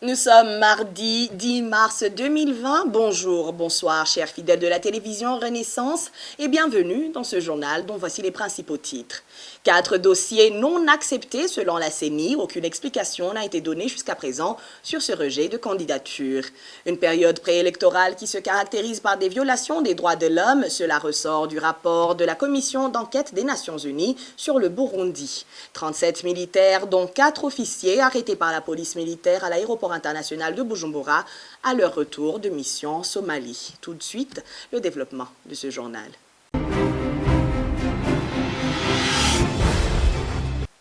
Nous sommes mardi 10 mars 2020. Bonjour, bonsoir, chers fidèles de la télévision Renaissance et bienvenue dans ce journal dont voici les principaux titres. 4 dossiers non acceptés selon la CENI. Aucune explication n'a été donnée jusqu'à présent sur ce rejet de candidature. Une période préélectorale qui se caractérise par des violations des droits de l'homme. Cela ressort du rapport de la commission d'enquête des Nations Unies sur le Burundi. 37 militaires, dont 4 officiers arrêtés par la police militaire à l'aéroport international de Bujumbura à leur retour de mission en Somalie. Tout de suite, le développement de ce journal.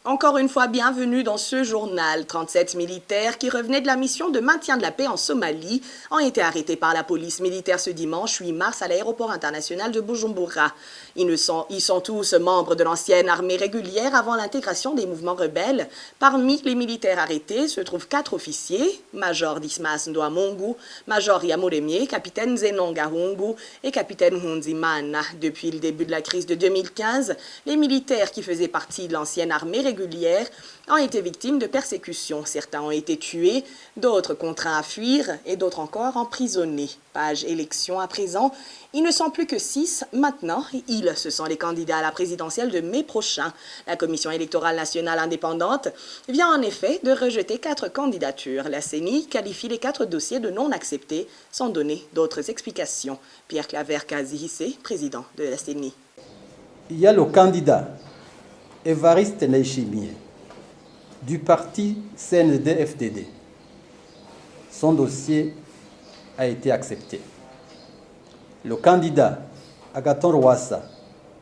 Encore une fois, bienvenue dans ce journal. 37 militaires qui revenaient de la mission de maintien de la paix en Somalie ont été arrêtés par la police militaire ce dimanche 8 mars à l'aéroport international de Bujumbura. Ils sont tous membres de l'ancienne armée régulière avant l'intégration des mouvements rebelles. Parmi les militaires arrêtés se trouvent 4 officiers, Major Dismas Ndouamongu, Major Yamuremie, capitaine Zenon Gahungu et capitaine Hunzimana. Depuis le début de la crise de 2015, les militaires qui faisaient partie de l'ancienne armée régulière ont été victimes de persécutions. Certains ont été tués, d'autres contraints à fuir et d'autres encore emprisonnés. Page élection à présent, ils ne sont plus que 6 maintenant. Ce sont les candidats à la présidentielle de mai prochain. La Commission électorale nationale indépendante vient en effet de rejeter 4 candidatures. La CENI qualifie les 4 dossiers de non acceptés sans donner d'autres explications. Pierre Claver Kazihissé, président de la CENI. Il y a le candidat Évariste Ndayishimiye du parti CNDD-FDD. Son dossier a été accepté. Le candidat Agathon Rwasa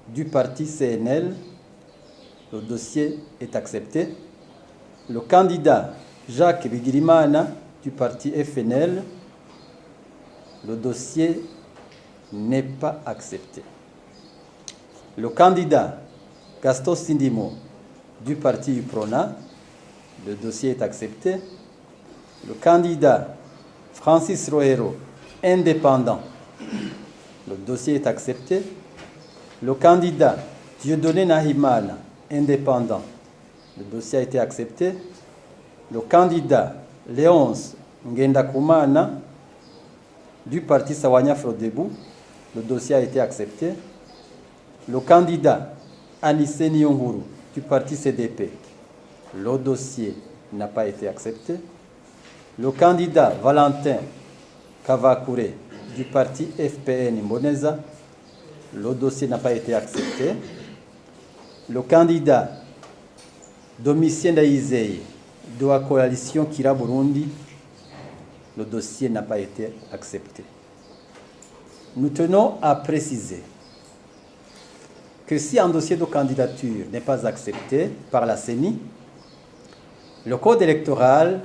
du parti CNL, le dossier est accepté. Le candidat Jacques Bigirimana du parti FNL, le dossier n'est pas accepté. Le candidat Gaston Sindimo du parti UPRONA, le dossier est accepté. Le candidat Francis Rohero, indépendant, le dossier est accepté. Le candidat Dieudonné Nahimana, indépendant, le dossier a été accepté. Le candidat Léonce Ngendakumana du parti Sawanya Frodebu, le dossier a été accepté. Le candidat Anissé Niyonkuru du parti CDP, le dossier n'a pas été accepté. Le candidat Valentin Kavakure du parti FPN Mboneza, le dossier n'a pas été accepté. Le candidat Domitien Ndayizeye de la coalition Kira Burundi, le dossier n'a pas été accepté. Nous tenons à préciser que si un dossier de candidature n'est pas accepté par la CENI, le Code électoral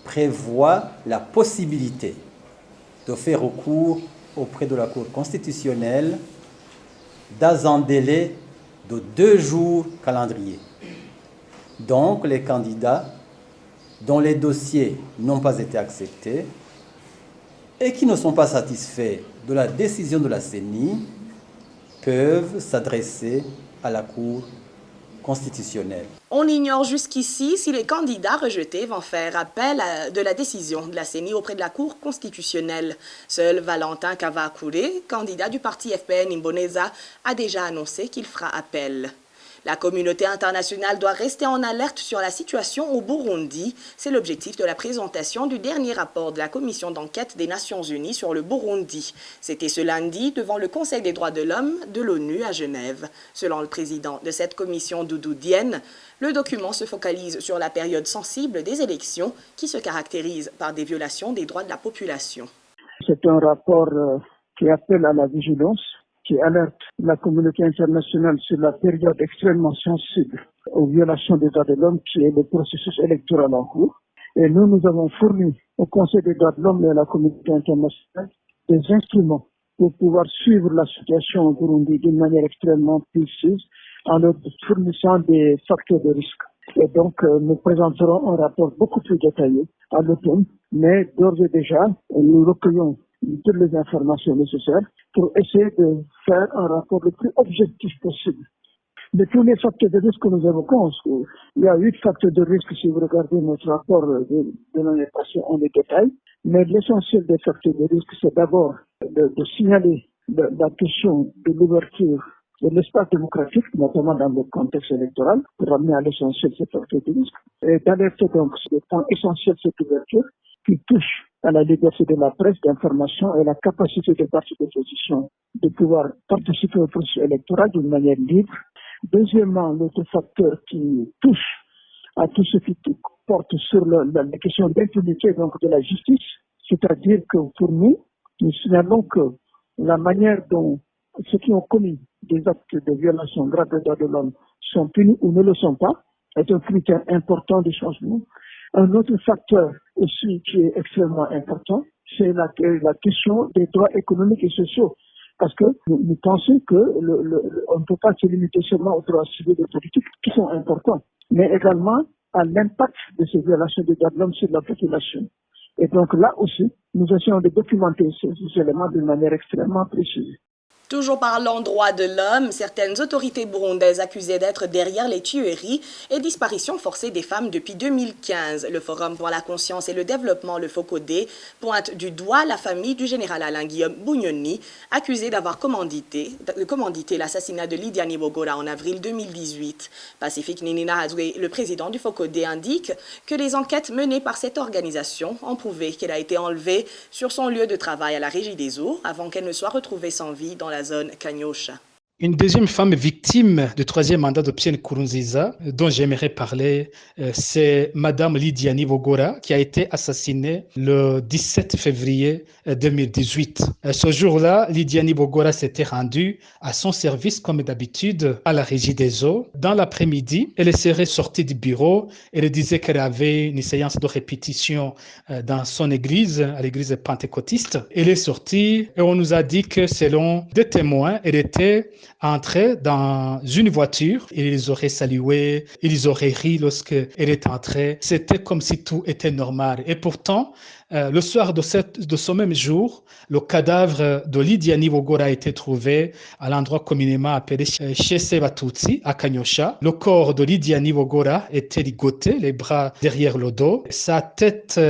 prévoit la possibilité de faire recours auprès de la Cour constitutionnelle dans un délai de 2 jours calendrier. Donc, les candidats dont les dossiers n'ont pas été acceptés et qui ne sont pas satisfaits de la décision de la CENI peuvent s'adresser à la Cour constitutionnelle. On ignore jusqu'ici si les candidats rejetés vont faire appel de la décision de la CENI auprès de la Cour constitutionnelle. Seul Valentin Kavakure, candidat du parti FPN Mboneza, a déjà annoncé qu'il fera appel. La communauté internationale doit rester en alerte sur la situation au Burundi. C'est l'objectif de la présentation du dernier rapport de la Commission d'enquête des Nations Unies sur le Burundi. C'était ce lundi devant le Conseil des droits de l'homme de l'ONU à Genève. Selon le président de cette commission, Doudou Diène, le document se focalise sur la période sensible des élections qui se caractérise par des violations des droits de la population. C'est un rapport qui appelle à la vigilance, qui alerte la communauté internationale sur la période extrêmement sensible aux violations des droits de l'homme qui est le processus électoral en cours. Et nous avons fourni au Conseil des droits de l'homme et à la communauté internationale des instruments pour pouvoir suivre la situation au Burundi d'une manière extrêmement précise en leur fournissant des facteurs de risque. Et donc, nous présenterons un rapport beaucoup plus détaillé à l'automne, mais d'ores et déjà, nous recueillons toutes les informations nécessaires pour essayer de faire un rapport le plus objectif possible. de tous les facteurs de risque que nous évoquons. Il y a 8 facteurs de risque si vous regardez notre rapport de l'année passée en détail. Mais l'essentiel des facteurs de risque, c'est d'abord de signaler la question de l'ouverture de l'espace démocratique, notamment dans le contexte électoral, pour ramener à l'essentiel ces facteurs de risque, et d'alerter donc sur le point essentiel de cette ouverture qui touche à la liberté de la presse, d'information et la capacité des partis d'opposition de pouvoir participer au processus électoral d'une manière libre. Deuxièmement, l'autre facteur qui touche à tout ce qui porte sur la question d'impunité donc de la justice, c'est-à-dire que pour nous, nous signalons que la manière dont ceux qui ont commis des actes de violation grave des droits de l'homme sont punis ou ne le sont pas est un critère important de changement. Un autre facteur aussi qui est extrêmement important, c'est la question des droits économiques et sociaux. Parce que nous pensons que on ne peut pas se limiter seulement aux droits civils et politiques qui sont importants, mais également à l'impact de ces violations des droits de l'homme sur la population. Et donc là aussi, nous essayons de documenter ces éléments d'une manière extrêmement précise. Toujours parlant droits de l'homme, certaines autorités burundaises accusées d'être derrière les tueries et disparitions forcées des femmes depuis 2015. Le Forum pour la conscience et le développement, le FOCODE, pointe du doigt la famille du général Alain-Guillaume Bunyoni, accusé d'avoir commandité l'assassinat de Lydia Nibogora en avril 2018. Pacifique Ninina Hadoué, le président du FOCODE, indique que les enquêtes menées par cette organisation ont prouvé qu'elle a été enlevée sur son lieu de travail à la Régie des Eaux avant qu'elle ne soit retrouvée sans vie dans la zone Kanyosha. Une deuxième femme victime du troisième mandat de Pierre Nkurunziza, dont j'aimerais parler, c'est Madame Lydia Nibogora, qui a été assassinée le 17 février 2018. Ce jour-là, Lydia Nibogora s'était rendue à son service, comme d'habitude, à la Régie des Eaux. Dans l'après-midi, elle serait sortie du bureau. Elle disait qu'elle avait une séance de répétition dans son église, à l'église pentecôtiste. Elle est sortie et on nous a dit que selon des témoins, elle était entrée dans une voiture. Ils auraient salué, ils auraient ri lorsqu'elle est entrée. C'était comme si tout était normal. Et pourtant, le soir de ce même jour, le cadavre de Lydia Nibogora a été trouvé à l'endroit communément appelé chez Sebatutsi, à Kanyosha. Le corps de Lydia Nibogora était ligoté, les bras derrière le dos. Sa tête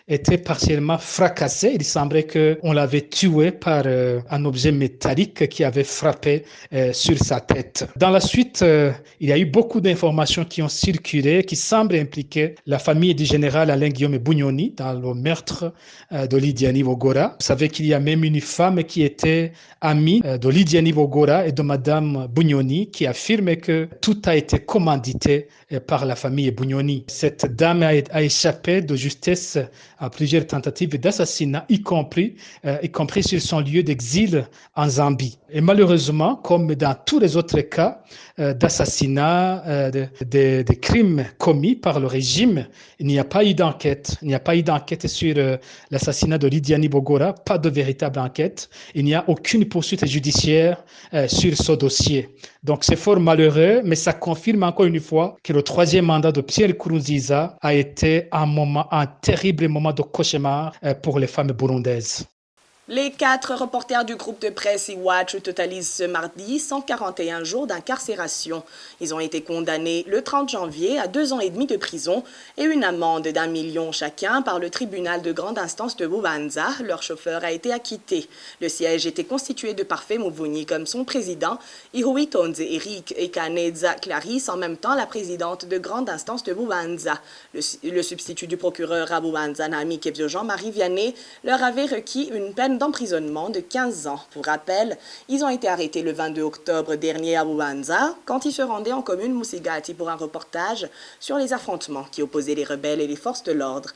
était partiellement fracassée. Il semblait qu'on l'avait tuée par un objet métallique qui avait frappé sur sa tête. Dans la suite, il y a eu beaucoup d'informations qui ont circulé, qui semblent impliquer la famille du général Alain-Guillaume Bunyoni dans le meurtre de Lydia Nibogora. Vous savez qu'il y a même une femme qui était amie de Lydia Nibogora et de Madame Bunyoni qui affirme que tout a été commandité par la famille Bunyoni. Cette dame a échappé de justesse à plusieurs tentatives d'assassinat, y compris sur son lieu d'exil en Zambie. Et malheureusement, comme dans tous les autres cas d'assassinat, de crimes commis par le régime, il n'y a pas eu d'enquête. Il n'y a pas eu d'enquête sur l'assassinat de Lydia Nibogora, pas de véritable enquête. Il n'y a aucune poursuite judiciaire sur ce dossier. Donc c'est fort malheureux, mais ça confirme encore une fois que le troisième mandat de Pierre Nkurunziza a été un terrible moment de cauchemar pour les femmes burundaises. Les 4 reporters du groupe de presse Iwachu totalisent ce mardi 141 jours d'incarcération. Ils ont été condamnés le 30 janvier à 2 ans et demi de prison et une amende d'1 million chacun par le tribunal de grande instance de Bubanza. Leur chauffeur a été acquitté. Le siège était constitué de Parfait Muvunyi comme son président, Irui Tonze Eric et Kaneza Clarisse, en même temps la présidente de grande instance de Bubanza. Le substitut du procureur à Bubanza, Nami Kebio Jean-Marie Vianney, leur avait requis une peine d'emprisonnement de 15 ans. Pour rappel, ils ont été arrêtés le 22 octobre dernier à Bubanza quand ils se rendaient en commune Musigati pour un reportage sur les affrontements qui opposaient les rebelles et les forces de l'ordre.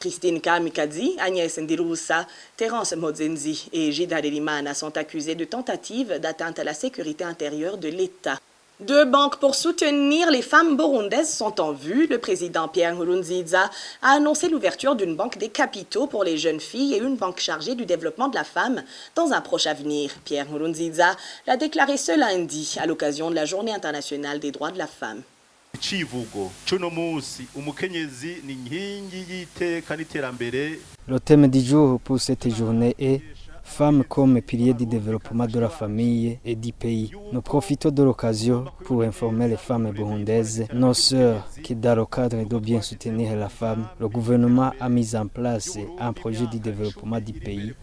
Christine Kamikazi, Agnès Ndiroussa, Terence Modzenzi et Jida Delimana sont accusés de tentative d'atteinte à la sécurité intérieure de l'État. 2 banques pour soutenir les femmes burundaises sont en vue. Le président Pierre Nkurunziza a annoncé l'ouverture d'une banque des capitaux pour les jeunes filles et une banque chargée du développement de la femme dans un proche avenir. Pierre Nkurunziza l'a déclaré ce lundi à l'occasion de la Journée internationale des droits de la femme. Le thème du jour pour cette journée est femmes comme pilier du développement de la famille et du pays. Nous profitons de l'occasion pour informer les femmes burundaises, nos sœurs, que dans le cadre de bien soutenir la femme, le gouvernement a mis en place un projet de développement du pays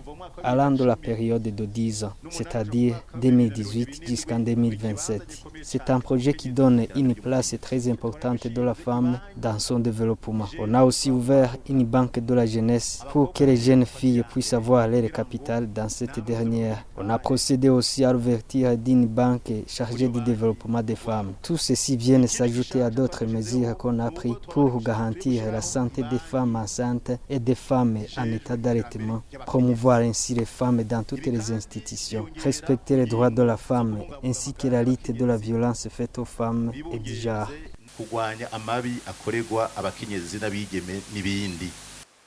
allant de la période de 10 ans, c'est-à-dire 2018 jusqu'en 2027. C'est un projet qui donne une place très importante de la femme dans son développement. On a aussi ouvert une banque de la jeunesse pour que les jeunes filles puissent avoir leur capital dans cette dernière. On a procédé aussi à l'ouverture d'une banque chargée du développement des femmes. Tout ceci vient s'ajouter à d'autres mesures qu'on a prises pour garantir la santé des femmes enceintes et des femmes en état d'allaitement, promouvoir ainsi les femmes dans toutes les institutions, respecter les droits de la femme ainsi que la lutte de la violence faite aux femmes et du genre.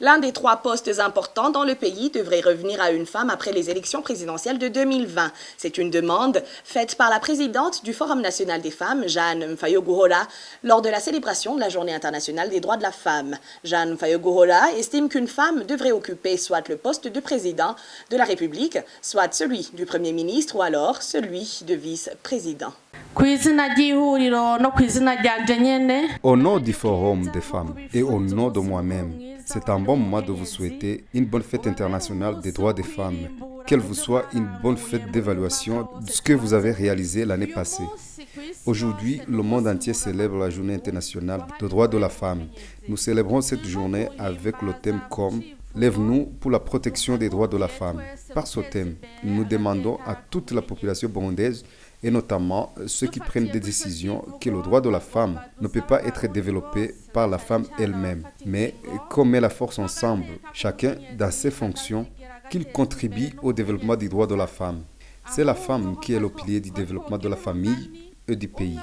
L'un des 3 postes importants dans le pays devrait revenir à une femme après les élections présidentielles de 2020. C'est une demande faite par la présidente du Forum national des femmes, Jeanne Mfayoguhola, lors de la célébration de la Journée internationale des droits de la femme. Jeanne Mfayoguhola estime qu'une femme devrait occuper soit le poste de président de la République, soit celui du Premier ministre ou alors celui de vice-président. Au nom du Forum des femmes et au nom de moi-même, c'est un bon moment de vous souhaiter une bonne fête internationale des droits des femmes. Qu'elle vous soit une bonne fête d'évaluation de ce que vous avez réalisé l'année passée. Aujourd'hui, le monde entier célèbre la Journée internationale des droits de la femme. Nous célébrons cette journée avec le thème comme « Lève-nous pour la protection des droits de la femme ». Par ce thème, nous demandons à toute la population burundaise et notamment ceux qui prennent des décisions que le droit de la femme ne peut pas être développé par la femme elle-même, mais qu'on met la force ensemble, chacun dans ses fonctions, qu'il contribue au développement des droits de la femme. C'est la femme qui est le pilier du développement de la famille et du pays.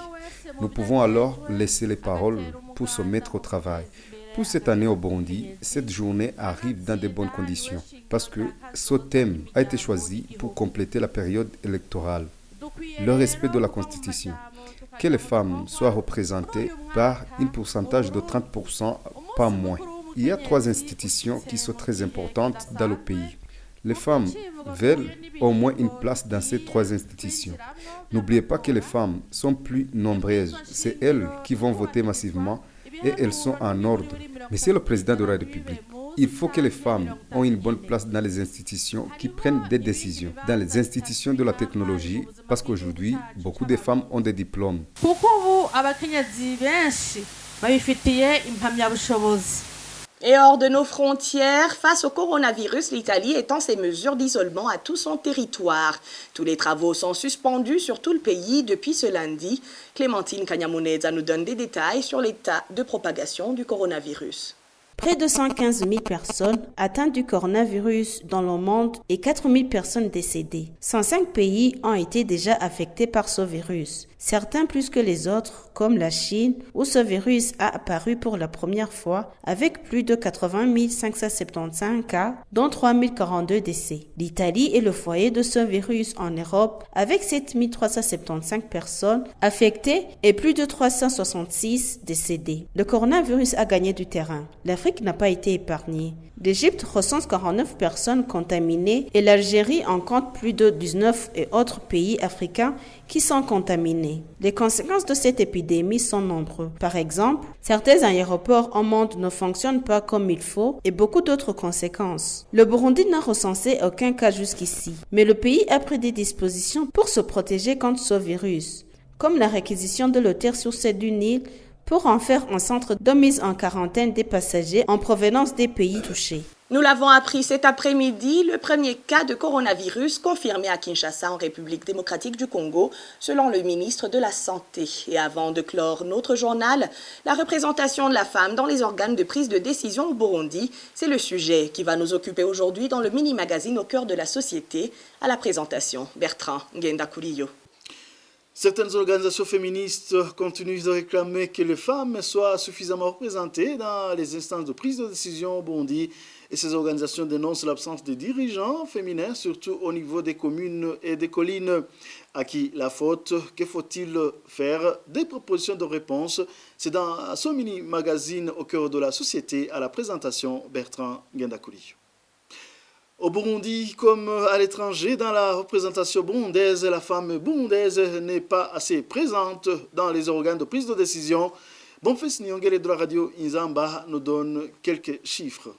Nous pouvons alors laisser les paroles pour se mettre au travail. Pour cette année au Burundi, cette journée arrive dans de bonnes conditions parce que ce thème a été choisi pour compléter la période électorale. Le respect de la Constitution, que les femmes soient représentées par un pourcentage de 30%, pas moins. Il y a 3 institutions qui sont très importantes dans le pays. Les femmes veulent au moins une place dans ces 3 institutions. N'oubliez pas que les femmes sont plus nombreuses. C'est elles qui vont voter massivement et elles sont en ordre. Monsieur le Président de la République, il faut que les femmes aient une bonne place dans les institutions qui prennent des décisions, dans les institutions de la technologie, parce qu'aujourd'hui, beaucoup de femmes ont des diplômes. Et hors de nos frontières, face au coronavirus, l'Italie étend ses mesures d'isolement à tout son territoire. Tous les travaux sont suspendus sur tout le pays depuis ce lundi. Clémentine Kanyamuneza nous donne des détails sur l'état de propagation du coronavirus. Près de 115 000 personnes atteintes du coronavirus dans le monde et 4 000 personnes décédées. 105 pays ont été déjà affectés par ce virus. Certains plus que les autres, comme la Chine, où ce virus a apparu pour la première fois, avec plus de 80 575 cas, dont 3 042 décès. L'Italie est le foyer de ce virus en Europe, avec 7 375 personnes affectées et plus de 366 décédés. Le coronavirus a gagné du terrain. L'Afrique n'a pas été épargnée. L'Égypte recense 49 personnes contaminées et l'Algérie en compte plus de 19 et autres pays africains qui sont contaminés. Les conséquences de cette épidémie sont nombreuses. Par exemple, certains aéroports au monde ne fonctionnent pas comme il faut et beaucoup d'autres conséquences. Le Burundi n'a recensé aucun cas jusqu'ici, mais le pays a pris des dispositions pour se protéger contre ce virus, comme la réquisition de l'hôtel sur cette d'une île pour en faire un centre de mise en quarantaine des passagers en provenance des pays touchés. Nous l'avons appris cet après-midi, le premier cas de coronavirus confirmé à Kinshasa en République démocratique du Congo, selon le ministre de la Santé. Et avant de clore notre journal, la représentation de la femme dans les organes de prise de décision au Burundi, c'est le sujet qui va nous occuper aujourd'hui dans le mini-magazine Au cœur de la société, à la présentation Bertrand Ngendakuliyo. Certaines organisations féministes continuent de réclamer que les femmes soient suffisamment représentées dans les instances de prise de décision au Burundi. Et ces organisations dénoncent l'absence de dirigeants féminins, surtout au niveau des communes et des collines. À qui la faute? Que faut-il faire? Des propositions de réponse. C'est dans ce mini-magazine Au cœur de la société, à la présentation Bertrand Ngendakouli. Au Burundi, comme à l'étranger, dans la représentation burundaise, la femme burundaise n'est pas assez présente dans les organes de prise de décision. Bonfils Nyongele de la radio Inzamba nous donne quelques chiffres.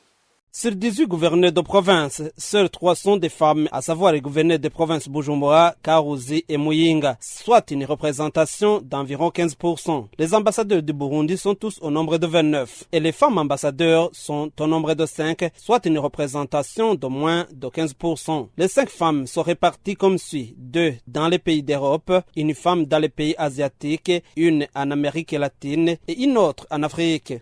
Sur 18 gouverneurs de province, seuls 3 sont des femmes, à savoir les gouverneurs de province Bujumbura, Karuzi et Muyinga, soit une représentation d'environ 15%. Les ambassadeurs du Burundi sont tous au nombre de 29 et les femmes ambassadeurs sont au nombre de 5, soit une représentation de moins de 15%. Les 5 femmes sont réparties comme suit: 2 dans les pays d'Europe, une femme dans les pays asiatiques, une en Amérique latine et une autre en Afrique.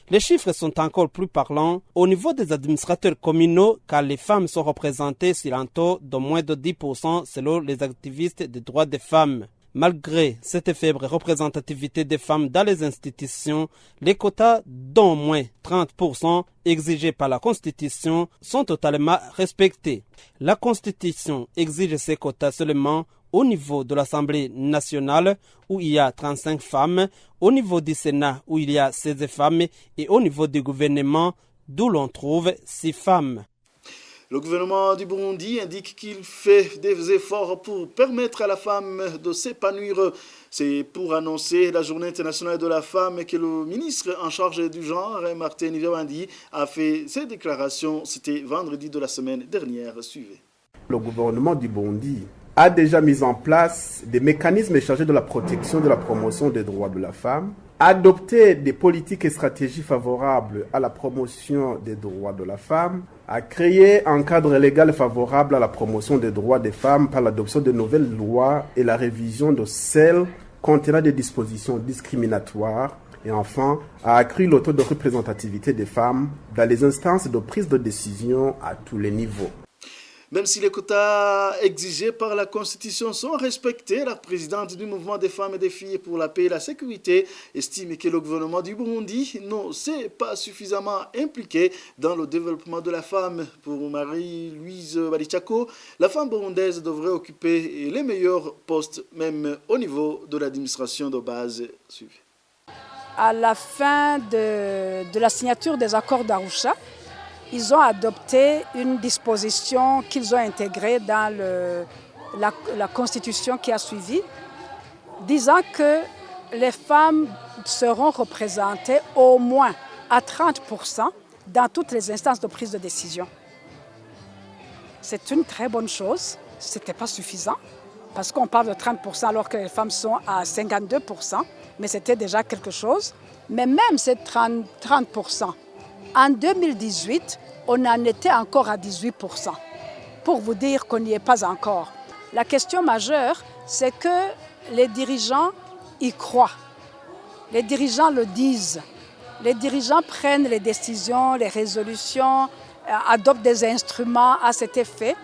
Les chiffres sont encore plus parlants au niveau des administrateurs communaux car les femmes sont représentées sur un taux de moins de 10% selon les activistes des droits des femmes. Malgré cette faible représentativité des femmes dans les institutions, les quotas d'au moins 30% exigés par la Constitution sont totalement respectés. La Constitution exige ces quotas seulement au niveau de l'Assemblée nationale où il y a 35 femmes, au niveau du Sénat où il y a 16 femmes et au niveau du gouvernement d'où l'on trouve 6 femmes. Le gouvernement du Burundi indique qu'il fait des efforts pour permettre à la femme de s'épanouir. C'est pour annoncer la journée internationale de la femme que le ministre en charge du genre, Martin Nivyabandi, a fait ces déclarations. C'était vendredi de la semaine dernière. Suivez. Le gouvernement du Burundi a déjà mis en place des mécanismes chargés de la protection et de la promotion des droits de la femme, adopté des politiques et stratégies favorables à la promotion des droits de la femme, a créé un cadre légal favorable à la promotion des droits des femmes par l'adoption de nouvelles lois et la révision de celles contenant des dispositions discriminatoires et enfin a accru le taux de représentativité des femmes dans les instances de prise de décision à tous les niveaux. Même si les quotas exigés par la Constitution sont respectés, la présidente du mouvement des femmes et des filles pour la paix et la sécurité estime que le gouvernement du Burundi ne s'est pas suffisamment impliqué dans le développement de la femme. Pour Marie-Louise Balichako, la femme burundaise devrait occuper les meilleurs postes, même au niveau de l'administration de base. Suivez. À la fin de la signature des accords d'Arusha, ils ont adopté une disposition qu'ils ont intégrée dans la constitution qui a suivi, disant que les femmes seront représentées au moins à 30% dans toutes les instances de prise de décision. C'est une très bonne chose, ce n'était pas suffisant, parce qu'on parle de 30% alors que les femmes sont à 52%, mais c'était déjà quelque chose. Mais même ces 30%, en 2018, on en était encore à 18%. Pour vous dire qu'on n'y est pas encore. La question majeure, c'est que les dirigeants y croient. Les dirigeants le disent. Les dirigeants prennent les décisions, les résolutions, adoptent des instruments à cet effet.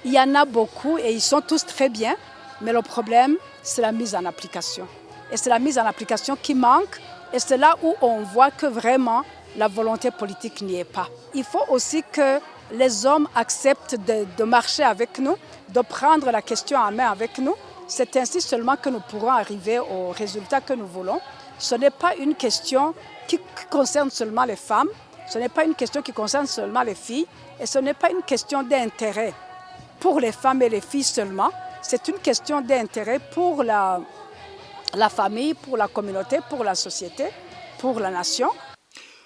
Il y en a beaucoup et ils sont tous très bien, mais le problème, c'est la mise en application. Et c'est la mise en application qui manque et c'est là où on voit que vraiment la volonté politique n'y est pas. Il faut aussi que les hommes acceptent de marcher avec nous, de prendre la question en main avec nous. C'est ainsi seulement que nous pourrons arriver au résultat que nous voulons. Ce n'est pas une question qui concerne seulement les femmes, ce n'est pas une question qui concerne seulement les filles, et ce n'est pas une question d'intérêt pour les femmes et les filles seulement, c'est une question d'intérêt pour la famille, pour la communauté, pour la société, pour la nation.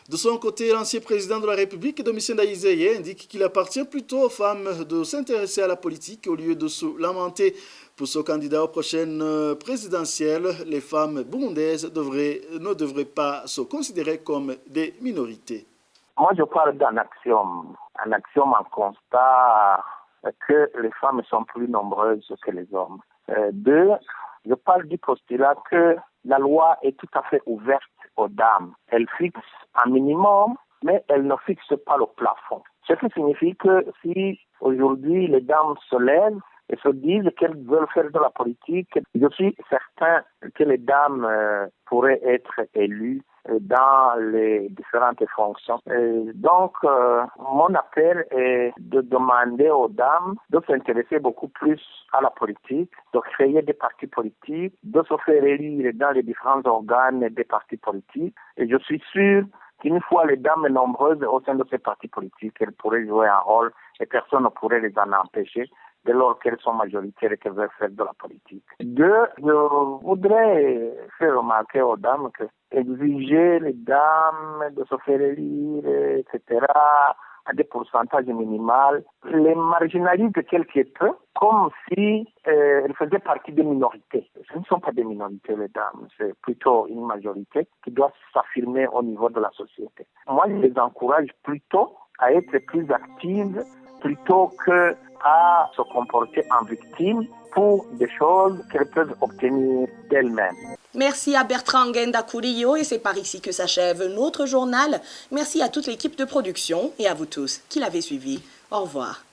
De son côté, l'ancien président de la République, Domitien Ndayizeye, indique qu'il appartient plutôt aux femmes de s'intéresser à la politique au lieu de se lamenter. Pour ce candidat aux prochaines présidentielles, les femmes burundaises ne devraient pas se considérer comme des minorités. Moi, je parle d'un axiome, un constat que les femmes sont plus nombreuses que les hommes. Deux, je parle du postulat que la loi est tout à fait ouverte aux dames. Elle fixe un minimum, mais elle ne fixe pas le plafond. Ce qui signifie que si aujourd'hui les dames se lèvent et se disent qu'elles veulent faire de la politique, je suis certain que les dames pourraient être élues dans les différentes fonctions. Donc, mon appel est de demander aux dames de s'intéresser beaucoup plus à la politique, de créer des partis politiques, de se faire élire dans les différents organes des partis politiques. Et je suis sûr qu'une fois les dames nombreuses au sein de ces partis politiques, elles pourraient jouer un rôle et personne ne pourrait les en empêcher dès lors qu'elles sont majoritaires et qu'elles veulent faire de la politique. Deux, je voudrais faire remarquer aux dames que exiger les dames de se faire élire, etc., à des pourcentages minimaux, les marginalisent quelque peu, comme si elles faisaient partie des minorités. Ce ne sont pas des minorités, les dames, c'est plutôt une majorité qui doit s'affirmer au niveau de la société. Moi, je les encourage plutôt à être plus actives, plutôt qu'à se comporter en victime pour des choses qu'elles peuvent obtenir d'elles-mêmes. Merci à Bertrand Ngenda Kurio et c'est par ici que s'achève notre journal. Merci à toute l'équipe de production et à vous tous qui l'avez suivi. Au revoir.